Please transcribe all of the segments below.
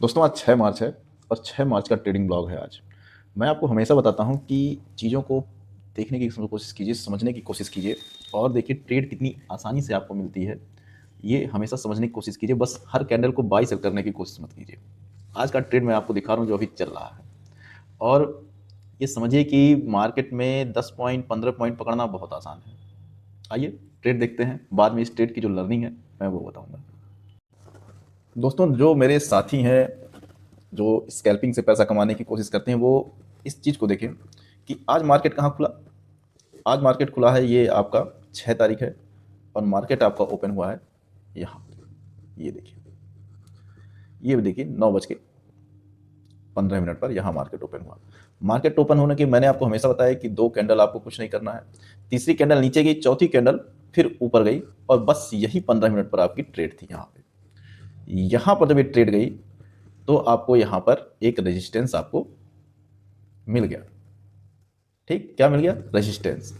दोस्तों आज 6 मार्च है और 6 मार्च का ट्रेडिंग ब्लॉग है आज। मैं आपको हमेशा बताता हूँ कि चीज़ों को देखने की कोशिश कीजिए, समझने की कोशिश कीजिए और देखिए ट्रेड कितनी आसानी से आपको मिलती है, ये हमेशा समझने की कोशिश कीजिए। बस हर कैंडल को बाय सेल करने की कोशिश मत कीजिए। आज का ट्रेड मैं आपको दिखा रहा हूँ जो अभी चल रहा है और ये समझिए कि मार्केट में 10 पॉइंट 15 पॉइंट पकड़ना बहुत आसान है। आइए ट्रेड देखते हैं, बाद में इस ट्रेड की जो लर्निंग है मैं वो बताऊँगा। दोस्तों जो मेरे साथी हैं जो स्कैल्पिंग से पैसा कमाने की कोशिश करते हैं वो इस चीज़ को देखें कि आज मार्केट कहाँ खुला। आज मार्केट खुला है ये आपका 6 तारीख है और मार्केट आपका ओपन हुआ है यहाँ। ये देखिए, ये देखिए 9:15 पर यहाँ मार्केट ओपन हुआ। मार्केट ओपन होने के मैंने आपको हमेशा बताया कि 2 कैंडल आपको कुछ नहीं करना है। तीसरी कैंडल नीचे गई, चौथी कैंडल फिर ऊपर गई और बस यही 15 मिनट पर आपकी ट्रेड थी। यहाँ पर जब ये ट्रेड गई तो आपको यहाँ पर एक रेजिस्टेंस आपको मिल गया। ठीक, क्या मिल गया? रेजिस्टेंस।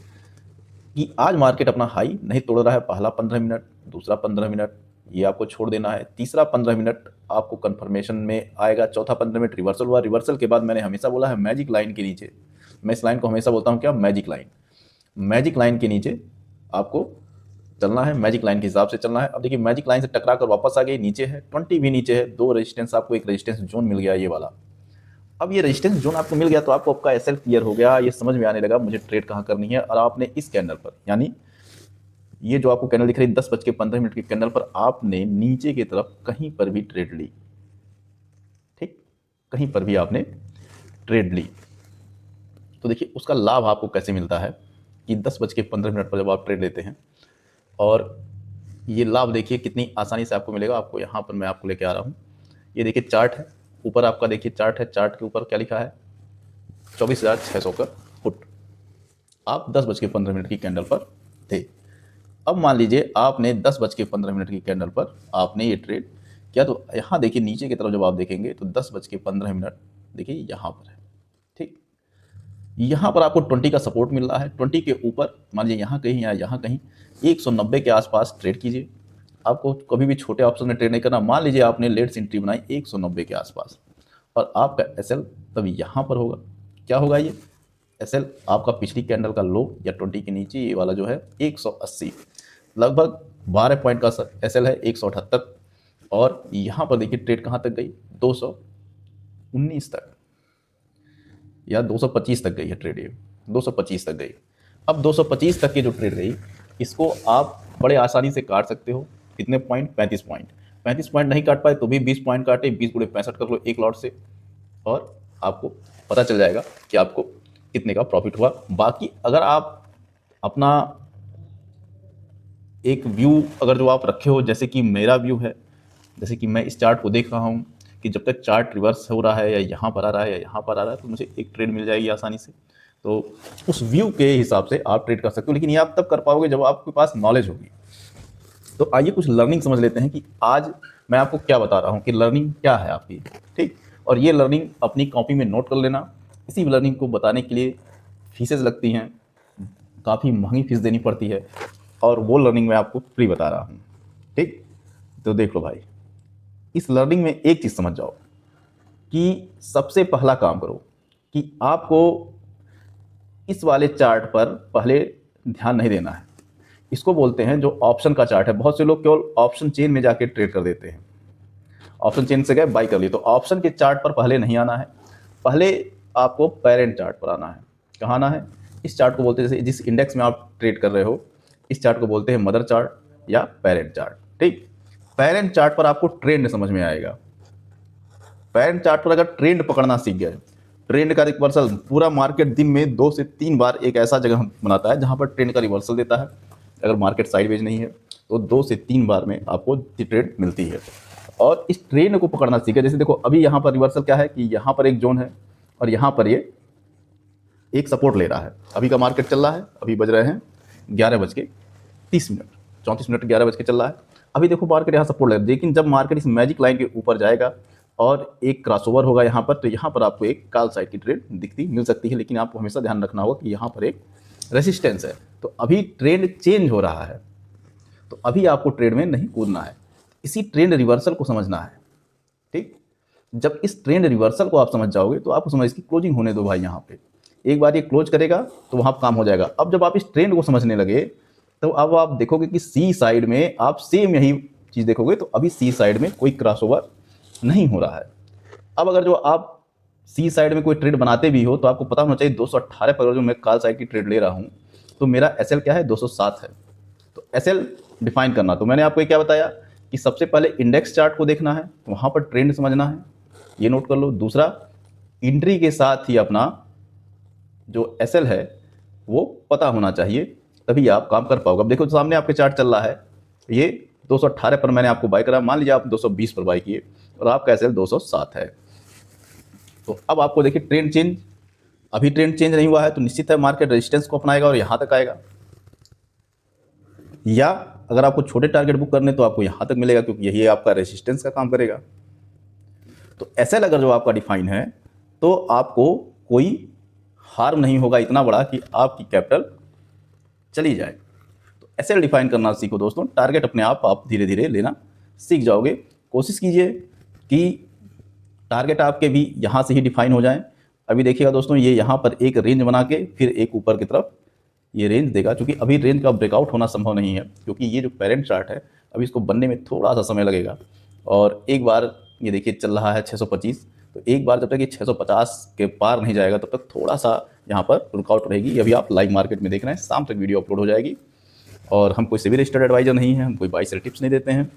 कि आज मार्केट अपना हाई नहीं तोड़ रहा है। पहला 15 मिनट, दूसरा 15 मिनट ये आपको छोड़ देना है, तीसरा 15 मिनट आपको कंफर्मेशन में आएगा, चौथा 15 मिनट रिवर्सल हुआ। रिवर्सल के बाद मैंने हमेशा बोला है मैजिक लाइन के नीचे, मैं इस लाइन को हमेशा बोलता हूँ क्या, मैजिक लाइन। मैजिक लाइन के नीचे आपको चलना है, मैजिक लाइन के हिसाब से चलना है। अब देखिए मैजिक लाइन से टकरा कर वापस आ गई, नीचे है 20 भी नीचे है, 2 रेजिस्टेंस आपको, एक रेजिस्टेंस जोन मिल गया ये वाला। अब ये रेजिस्टेंस जोन आपको मिल गया तो आपको आपका एसएल क्लियर हो गया, ये समझ में आने लगा मुझे ट्रेड कहाँ करनी है। और आपने इस कैंडल पर, यानी ये जो आपको कैंडल दिख रही है 10:15 के कैंडल पर, आपने नीचे की तरफ कहीं पर भी ट्रेड ली। ठीक, कहीं पर भी आपने ट्रेड ली तो देखिए उसका लाभ आपको कैसे मिलता है कि 10:15 पर जब आप ट्रेड लेते हैं और ये लाभ देखिए कितनी आसानी से आपको मिलेगा। आपको यहाँ पर मैं आपको लेके आ रहा हूँ, ये देखिए चार्ट है ऊपर आपका, देखिए चार्ट है, चार्ट के ऊपर क्या लिखा है, 24,600 का फुट। आप 10:15 की कैंडल पर थे। अब मान लीजिए आपने 10:15 की कैंडल पर आपने ये ट्रेड किया तो यहाँ देखिए नीचे की तरफ जब आप देखेंगे तो 10:15 देखिए यहाँ पर है। ठीक, यहाँ पर आपको 20 का सपोर्ट मिल रहा है। 20 के ऊपर मान लीजिए यहाँ कहीं या यहाँ कहीं 190 के आसपास ट्रेड कीजिए। आपको कभी भी छोटे ऑप्शन में ट्रेड नहीं करना। मान लीजिए आपने लेट्स एंट्री बनाई 190 के आसपास और आपका एसएल तब यहाँ पर होगा। क्या होगा ये एसएल? आपका पिछली कैंडल का लो या 20 के नीचे ये वाला जो है 180, लगभग 12 पॉइंट का एसएल है 178। और यहाँ पर देखिए ट्रेड कहाँ तक गई, 219 तक या 225 तक गई है ट्रेड, ये 225 तक गई। अब 225 तक की जो ट्रेड गई इसको आप बड़े आसानी से काट सकते हो। कितने पॉइंट? 35 पॉइंट। 35 पॉइंट नहीं काट पाए तो भी 20 पॉइंट काटे, 20 गुणे 65 कर लो एक लॉट से और आपको पता चल जाएगा कि आपको कितने का प्रॉफिट हुआ। बाकी अगर आप अपना एक व्यू अगर जो आप रखे हो, जैसे कि मेरा व्यू है, जैसे कि मैं इस चार्ट को देख रहा हूँ कि जब तक चार्ट रिवर्स हो रहा है या यहाँ पर आ रहा है या यहाँ पर आ रहा है तो मुझे एक ट्रेड मिल जाएगी आसानी से। तो उस व्यू के हिसाब से आप ट्रेड कर सकते हो, लेकिन ये आप तब कर पाओगे जब आपके पास नॉलेज होगी। तो आइए कुछ लर्निंग समझ लेते हैं कि आज मैं आपको क्या बता रहा हूँ कि लर्निंग क्या है आपकी। ठीक, और ये लर्निंग अपनी कॉपी में नोट कर लेना। इसी लर्निंग को बताने के लिए फीसेज लगती हैं, काफ़ी महंगी फीस देनी पड़ती है और वो लर्निंग मैं आपको फ्री बता रहा हूँ। ठीक, तो देख लो भाई, इस लर्निंग में एक चीज़ समझ जाओ कि सबसे पहला काम करो कि आपको इस वाले चार्ट पर पहले ध्यान नहीं देना है। इसको बोलते हैं जो ऑप्शन का चार्ट है। बहुत से लोग केवल ऑप्शन चेन में जाके ट्रेड कर देते हैं, ऑप्शन चेन से गए बाई कर लिए। तो ऑप्शन के चार्ट पर पहले नहीं आना है, पहले आपको पेरेंट चार्ट पर आना है। कहाँ आना है? इस चार्ट को बोलते हैं, जैसे जिस इंडेक्स में आप ट्रेड कर रहे हो इस चार्ट को बोलते हैं मदर चार्ट या पेरेंट चार्ट। ठीक, पेरेंट चार्ट पर आपको ट्रेंड समझ में आएगा। पेरेंट चार्ट पर अगर ट्रेंड पकड़ना सीख गए, ट्रेंड का रिवर्सल, पूरा मार्केट दिन में 2 से 3 बार एक ऐसा जगह बनाता है जहां पर ट्रेंड का रिवर्सल देता है। अगर मार्केट साइडवेज नहीं है तो 2 से 3 बार में आपको ट्रेड मिलती है। और इस ट्रेंड को पकड़ना सीखे। जैसे देखो अभी यहाँ पर रिवर्सल क्या है कि यहाँ पर एक जोन है और यहाँ पर ये एक सपोर्ट ले रहा है। अभी का मार्केट चल रहा है, अभी बज रहे हैं 11:30, 34 मिनट, 11 बज के चल रहा है। अभी देखो मार्केट यहाँ सपोर्ट ले रहा है, लेकिन जब मार्केट इस मैजिक लाइन के ऊपर जाएगा और एक क्रॉसओवर होगा यहाँ पर, तो यहाँ पर आपको एक कॉल साइड की ट्रेड दिखती मिल सकती है। लेकिन आपको हमेशा ध्यान रखना होगा कि यहाँ पर एक रेसिस्टेंस है। तो अभी ट्रेंड चेंज हो रहा है, तो अभी आपको ट्रेड में नहीं कूदना है, इसी ट्रेंड रिवर्सल को समझना है। ठीक, जब इस ट्रेंड रिवर्सल को आप समझ जाओगे तो आपको समझ इसकी क्लोजिंग होने दो भाई। यहाँ पे एक बार ये क्लोज करेगा तो वहाँ काम हो जाएगा। अब जब आप इस ट्रेंड को समझने लगे तो अब आप देखोगे कि सी साइड में आप सेम यही चीज़ देखोगे। तो अभी सी साइड में कोई क्रॉसओवर नहीं हो रहा है। अब अगर जो आप सी साइड में कोई ट्रेड बनाते भी हो तो आपको पता होना चाहिए 218 पर जो मैं कॉल साइड की ट्रेड ले रहा हूँ तो मेरा एसएल क्या है, 207 है। तो एसएल डिफाइन करना, तो मैंने आपको क्या बताया कि सबसे पहले इंडेक्स चार्ट को देखना है, वहाँ पर ट्रेंड समझना है, ये नोट कर लो। दूसरा, एंट्री के साथ ही अपना जो एसएल है वो पता होना चाहिए, तभी आप काम कर पाओगे। अब देखो सामने आपके चार्ट चल रहा है, ये 218 पर मैंने आपको बाय करा, मान लीजिए आप 220 पर बाय किए और आपका एसएल 207 है। तो अब आपको देखिए ट्रेंड चेंज, अभी ट्रेंड चेंज नहीं हुआ है तो निश्चित है मार्केट रेजिस्टेंस को अपनाएगा और यहाँ तक आएगा, या अगर आपको छोटे टारगेट बुक करने तो आपको यहाँ तक मिलेगा क्योंकि यही आपका रेजिस्टेंस का काम करेगा। तो एसएल अगर जो आपका डिफाइन है तो आपको कोई हार्म नहीं होगा इतना बड़ा कि आपकी कैपिटल चली जाए। तो एसएल डिफाइन करना सीखो दोस्तों, टारगेट अपने आप धीरे धीरे लेना सीख जाओगे। कोशिश कीजिए कि टारगेट आपके भी यहाँ से ही डिफाइन हो जाएं। अभी देखिएगा दोस्तों, ये यहाँ पर एक रेंज बना के फिर एक ऊपर की तरफ ये रेंज देगा, क्योंकि अभी रेंज का ब्रेकआउट होना संभव नहीं है क्योंकि ये जो पेरेंट चार्ट है अभी इसको बनने में थोड़ा सा समय लगेगा। और एक बार ये देखिए चल रहा है 625, तो एक बार जब तक ये 650 के पार नहीं जाएगा तब तक थोड़ा सा यहाँ पर रुकावट रहेगी। अभी आप लाइव मार्केट में देख रहे हैं, शाम तक वीडियो अपलोड हो जाएगी। और हम कोई सेबी रजिस्टर्ड एडवाइजर नहीं है, हम कोई बाई सेल टिप्स नहीं देते हैं,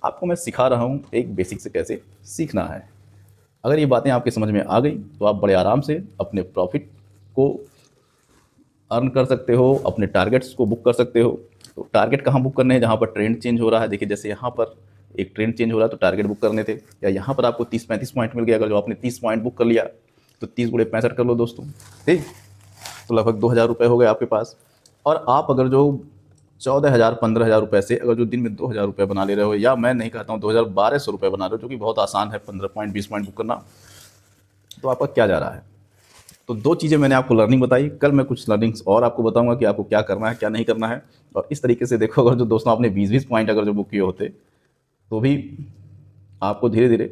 आपको मैं सिखा रहा हूँ एक बेसिक से कैसे सीखना है। अगर ये बातें आपके समझ में आ गई तो आप बड़े आराम से अपने प्रॉफिट को अर्न कर सकते हो, अपने टारगेट्स को बुक कर सकते हो। तो टारगेट कहाँ बुक करने हैं, जहाँ पर ट्रेंड चेंज हो रहा है। देखिए जैसे यहाँ पर एक ट्रेंड चेंज हो रहा है तो टारगेट बुक करने थे, या यहाँ पर आपको 30-35 पॉइंट मिल गया। अगर जो आपने 30 पॉइंट बुक कर लिया तो 30 गुणे 65 कर लो दोस्तों, ठीक। तो लगभग 2000 रुपये हो गए आपके पास। और आप अगर जो 14,000 15,000 रुपये से अगर जो दिन में 2000 रुपये बना ले रहे हो, या मैं नहीं कहता हूँ 1200 रुपये बना रहे हो, जो कि बहुत आसान है 15 पॉइंट 20 पॉइंट बुक करना, तो आपका क्या जा रहा है। तो दो चीज़ें मैंने आपको लर्निंग बताई, कल मैं कुछ लर्निंग्स और आपको बताऊंगा कि आपको क्या करना है क्या नहीं करना है। और इस तरीके से देखो, अगर जो दोस्तों आपने 20-20 पॉइंट अगर जो बुक किए होते तो भी आपको धीरे धीरे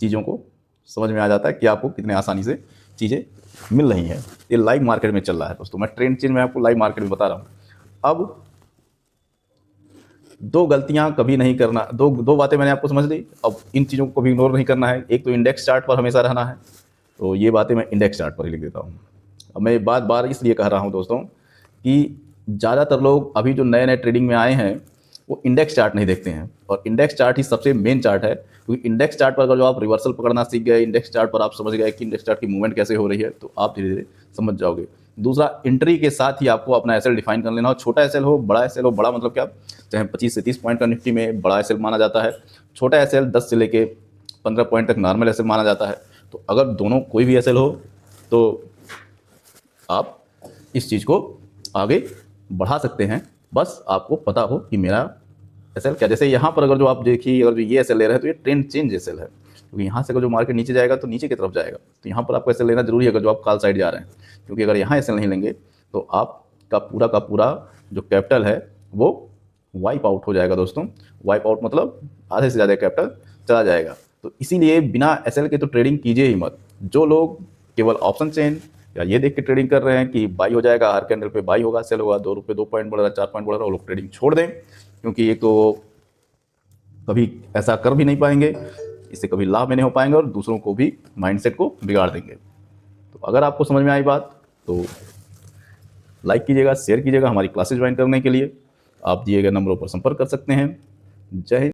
चीज़ों को समझ में आ जाता है कि आपको कितने आसानी से चीज़ें मिल रही हैं। ये लाइव मार्केट में चल रहा है दोस्तों, मैं ट्रेंड चेंज में आपको लाइव मार्केट में बता रहा हूँ। अब दो गलतियां कभी नहीं करना, दो बातें मैंने आपको समझ ली। अब इन चीज़ों को कभी इग्नोर नहीं करना है। एक तो इंडेक्स चार्ट पर हमेशा रहना है, तो ये बातें मैं इंडेक्स चार्ट पर ही लिख देता हूँ। अब मैं बार बार इसलिए कह रहा हूँ दोस्तों कि ज़्यादातर लोग अभी जो नए नए ट्रेडिंग में आए हैं वो इंडेक्स चार्ट नहीं देखते हैं, और इंडेक्स चार्ट ही सबसे मेन चार्ट है। क्योंकि इंडेक्स चार्ट पर अगर जो आप रिवर्सल पकड़ना सीख गए, इंडेक्स चार्ट पर आप समझ गए कि इंडेक्स चार्ट की मूवमेंट कैसे हो रही है, तो आप धीरे धीरे समझ जाओगे। दूसरा, एंट्री के साथ ही आपको अपना एसएल डिफाइन कर लेना हो। छोटा एसएल हो बड़ा एसएल हो, बड़ा मतलब क्या, चाहे 25 से 30 पॉइंट का निफ्टी में बड़ा एसएल माना जाता है, छोटा एसएल 10 से लेके 15 पॉइंट तक नॉर्मल एसएल माना जाता है। तो अगर दोनों कोई भी एसएल हो तो आप इस चीज़ को आगे बढ़ा सकते हैं। बस आपको पता हो कि मेरा एसएल क्या। जैसे यहाँ पर अगर जो आप देखिए, अगर जो ये एसएल ले रहे हैं तो ये ट्रेंड चेंज एसएल है, क्योंकि यहाँ से अगर जो मार्केट नीचे जाएगा तो नीचे की तरफ जाएगा, तो यहाँ पर आपको एसएल लेना जरूरी है अगर जो आप कॉल साइड जा रहे हैं। क्योंकि अगर यहाँ एसएल नहीं लेंगे तो आपका पूरा का पूरा जो कैपिटल है वो वाइप आउट हो जाएगा दोस्तों। वाइप आउट मतलब आधे से ज़्यादा कैपिटल चला जाएगा। तो इसीलिए बिना एसएल के तो ट्रेडिंग कीजिए ही मत। जो लोग केवल ऑप्शन चेन या ये देख के ट्रेडिंग कर रहे हैं कि बाई हो जाएगा, हर कैंडल पे बाई होगा, सेल होगा, 2 रुपये 2 पॉइंट बढ़ रहा है, 4 पॉइंट बढ़ रहा है, वो लोग ट्रेडिंग छोड़ दें। क्योंकि एक तो कभी ऐसा कर भी नहीं पाएंगे, इससे कभी लाभ में नहीं हो पाएंगे, और दूसरों को भी माइंडसेट को बिगाड़ देंगे। तो अगर आपको समझ में आई बात तो लाइक कीजिएगा, शेयर कीजिएगा। हमारी क्लासेज ज्वाइन करने के लिए आप दिए गए नंबरों पर संपर्क कर सकते हैं। जय हिंद।